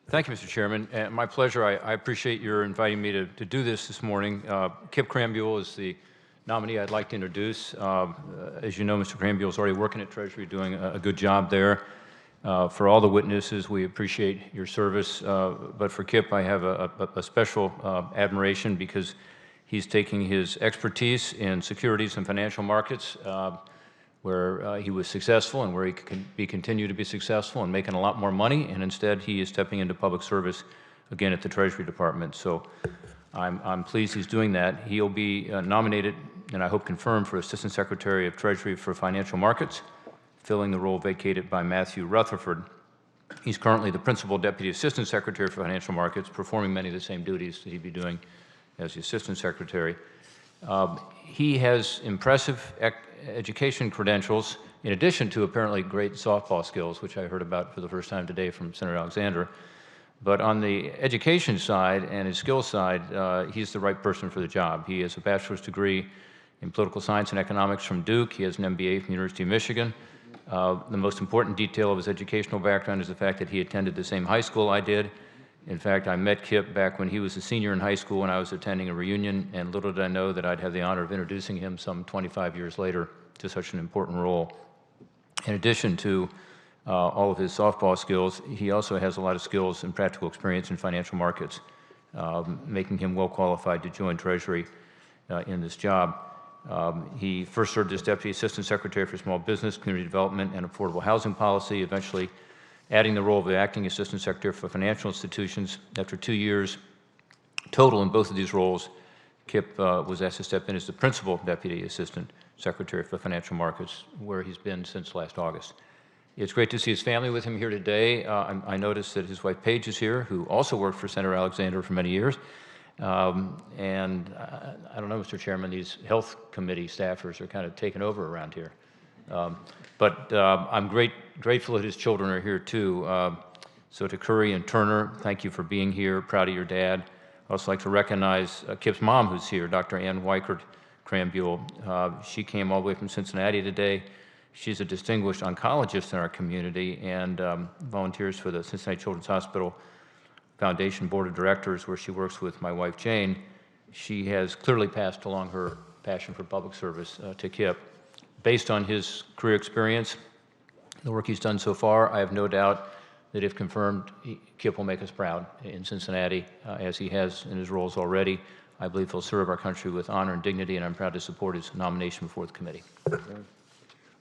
Thank you, Mr. Chairman. My pleasure. I appreciate your inviting me to do this morning. Kipp Kranbuhl is the nominee I'd like to introduce. As you know, Mr. Kranbuhl is already working at Treasury, doing a good job there. For all the witnesses, we appreciate your service. But for Kipp, I have a special admiration because he's taking his expertise in securities and financial markets, where he was successful and where he can continue to be successful and making a lot more money, and instead he is stepping into public service again at the Treasury Department. So I'm pleased he's doing that. He'll be nominated, and I hope confirmed, for Assistant Secretary of Treasury for Financial Markets, filling the role vacated by Matthew Rutherford. He's currently the Principal Deputy Assistant Secretary for Financial Markets, performing many of the same duties that he'd be doing as the Assistant Secretary. He has impressive education credentials, in addition to apparently great softball skills, which I heard about for the first time today from Senator Alexander. But on the education side and his skills side, he's the right person for the job. He has a bachelor's degree in political science and economics from Duke. He has an MBA from the University of Michigan. The most important detail of his educational background is the fact that he attended the same high school I did. In fact, I met Kipp back when he was a senior in high school and I was attending a reunion, and little did I know that I'd have the honor of introducing him some 25 years later to such an important role. In addition to all of his softball skills, he also has a lot of skills and practical experience in financial markets, making him well qualified to join Treasury in this job. He first served as Deputy Assistant Secretary for Small Business, Community Development, and Affordable Housing Policy, eventually adding the role of the Acting Assistant Secretary for Financial Institutions. After 2 years total in both of these roles, Kipp was asked to step in as the Principal Deputy Assistant Secretary for Financial Markets, where he's been since last August. It's great to see his family with him here today. I noticed that his wife Paige is here, who also worked for Senator Alexander for many years. And I don't know, Mr. Chairman, these health committee staffers are kind of taking over around here. But I'm grateful that his children are here too. So to Curry and Turner, thank you for being here. Proud of your dad. I'd also like to recognize Kipp's mom, who's here, Dr. Ann Weichert Kranbuhl. She came all the way from Cincinnati today. She's a distinguished oncologist in our community and volunteers for the Cincinnati Children's Hospital Foundation Board of Directors, where she works with my wife Jane. She has clearly passed along her passion for public service to Kipp. Based on his career experience, the work he's done so far, I have no doubt that if confirmed, Kipp will make us proud in Cincinnati, as he has in his roles already. I believe he'll serve our country with honor and dignity, and I'm proud to support his nomination before the committee.